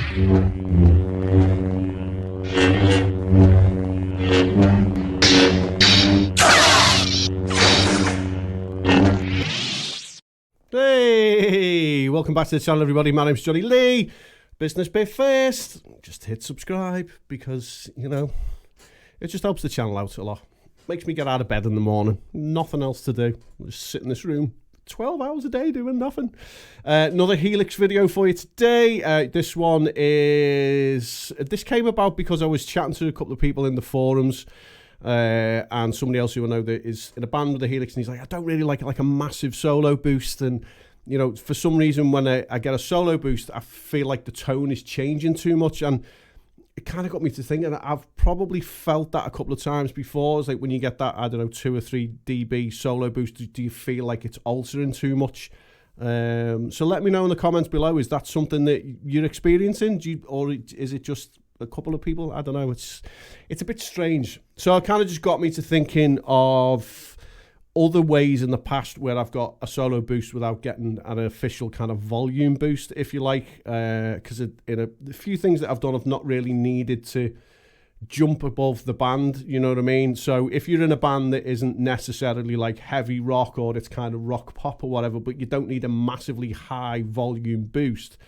Hey, welcome back to the channel, everybody. My name's Johnny Lee. Business bit first, just hit subscribe because, you know, it just helps the channel out a lot. Makes me get out of bed in the morning. Nothing else to do. Just sit in this room 12 hours a day doing nothing. Another Helix video for you today. This came about because I was chatting to a couple of people in the forums, and somebody else who I know that is in a band with the Helix, and he's like, I don't really like a massive solo boost, and you know, for some reason when I get a solo boost, I feel like the tone is changing too much, and it kind of got me to thinking. I've probably felt that a couple of times before. It's like when you get that, I don't know, 2 or 3 dB solo boost, do you feel like it's altering too much? So let me know in the comments below. Is that something that you're experiencing? Or is it just a couple of people? I don't know. It's a bit strange. So it kind of just got me to thinking of other ways in the past where I've got a solo boost without getting an official kind of volume boost, if you like, because in a few things that I've done, I've not really needed to jump above the band, you know what I mean? So if you're in a band that isn't necessarily like heavy rock or it's kind of rock pop or whatever, but you don't need a massively high volume boost,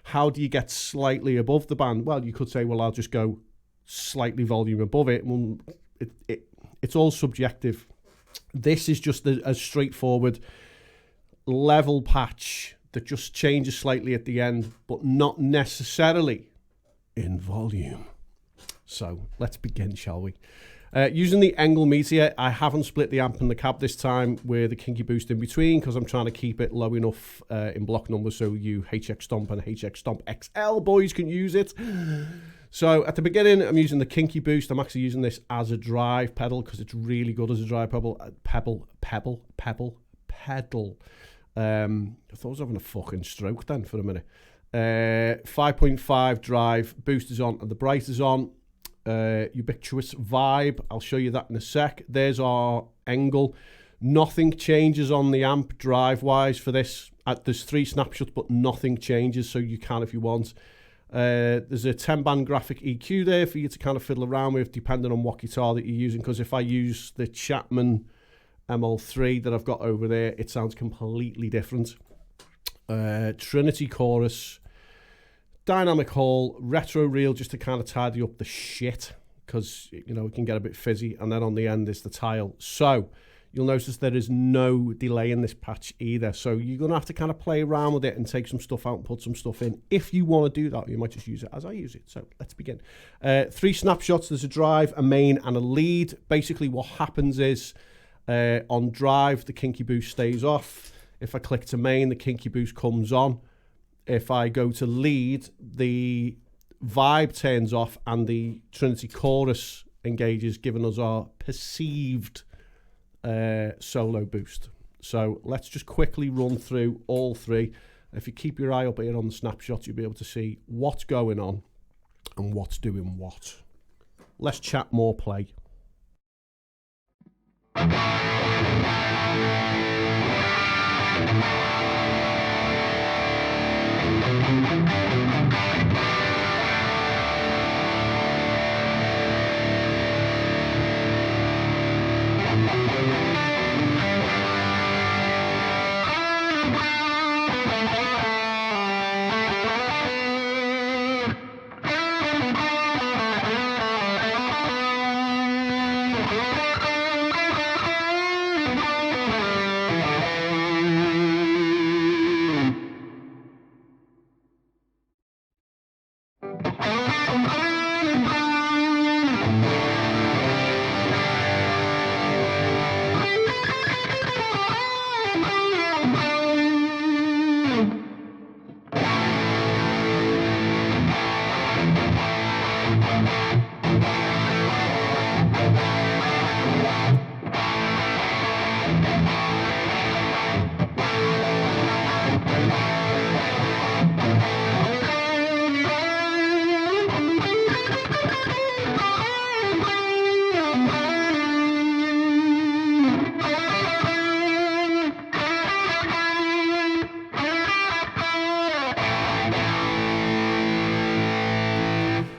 how do you get slightly above the band? Well, you could say, well, I'll just go slightly volume above it. Well, it's all subjective. This is just a straightforward level patch that just changes slightly at the end, but not necessarily in volume. So let's begin, shall we? Using the Engel meter, I haven't split the amp and the cab this time with a kinky boost in between because I'm trying to keep it low enough in block numbers so you HX Stomp and HX Stomp XL boys can use it. So at the beginning, I'm using the kinky boost. I'm actually using this as a drive pedal because it's really good as a drive pedal. Pedal. I thought I was having a fucking stroke then for a minute. 5.5 drive, boost is on and the bright is on. Ubiquitous vibe, I'll show you that in a sec. There's our Engel. Nothing changes on the amp drive wise for this. There's 3 snapshots, but nothing changes, so you can if you want. There's a 10-band graphic EQ there for you to kind of fiddle around with depending on what guitar that you're using, because if I use the Chapman ML3 that I've got over there, it sounds completely different. Trinity chorus, dynamic hall, retro reel just to kind of tidy up the shit because, you know, it can get a bit fizzy, and then on the end is the tile. So you'll notice there is no delay in this patch either. So you're going to have to kind of play around with it and take some stuff out and put some stuff in. If you want to do that, you might just use it as I use it. So let's begin. 3 snapshots. There's a drive, a main, and a lead. Basically what happens is on drive, the kinky boost stays off. If I click to main, the kinky boost comes on. If I go to lead, the vibe turns off and the Trinity chorus engages, giving us our perceived solo boost. So let's just quickly run through all 3. If you keep your eye up here on the snapshots, you'll be able to see what's going on and what's doing what. Let's chat more play.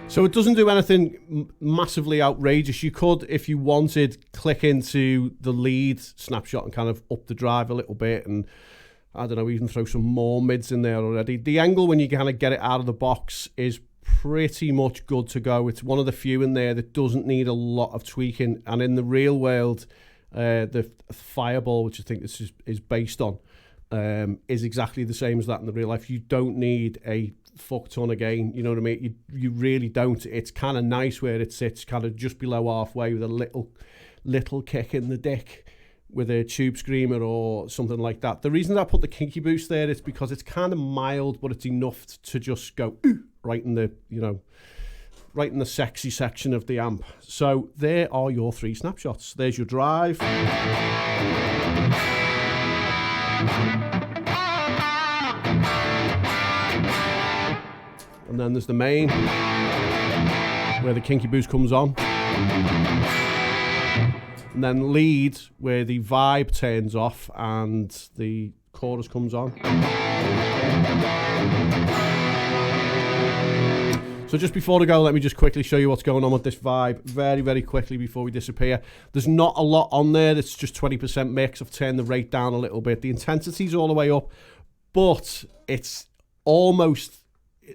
So it doesn't do anything massively outrageous. You could, if you wanted, click into the lead snapshot and kind of up the drive a little bit, and I don't know, even throw some more mids in there already. The angle when you kind of get it out of the box is pretty much good to go. It's one of the few in there that doesn't need a lot of tweaking. And in the real world, the Fireball, which I think this is based on, is exactly the same as that in the real life. You don't need a fuck ton of gain, you know what I mean? You really don't. It's kind of nice where it sits, kind of just below halfway, with a little kick in the dick with a tube screamer or something like that. The reason that I put the Kinky Boost there is because it's kind of mild, but it's enough to just go right in the, you know, right in the sexy section of the amp. So there are your 3 snapshots. There's your drive. And then there's the main, where the Kinky Boost comes on. And then lead, where the vibe turns off and the chorus comes on. So just before I go, let me just quickly show you what's going on with this vibe very, very quickly before we disappear. There's not a lot on there. It's just 20% mix. I've turned the rate down a little bit. The intensity's all the way up, but it's almost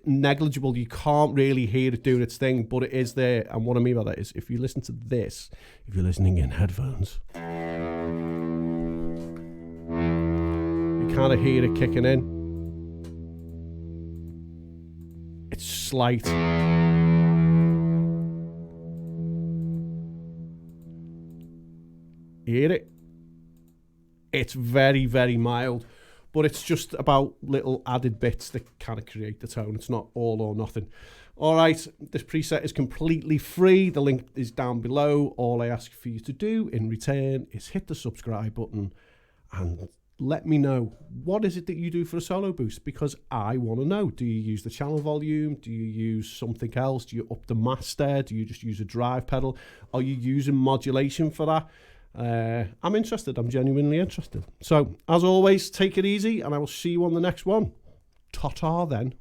negligible. You can't really hear it doing its thing, but it is there. And what I mean by that is, if you listen to this, if you're listening in headphones, you kind of hear it kicking in. It's slight. You hear it? It's very, very mild. But it's just about little added bits that kind of create the tone. It's not all or nothing. All right, this preset is completely free. The link is down below. All I ask for you to do in return is hit the subscribe button and let me know, what is it that you do for a solo boost? Because I want to know. Do you use the channel volume? Do you use something else? Do you up the master? Do you just use a drive pedal? Are you using modulation for that? I'm interested. I'm genuinely interested. So, as always, take it easy, and I will see you on the next one. Ta-ta then.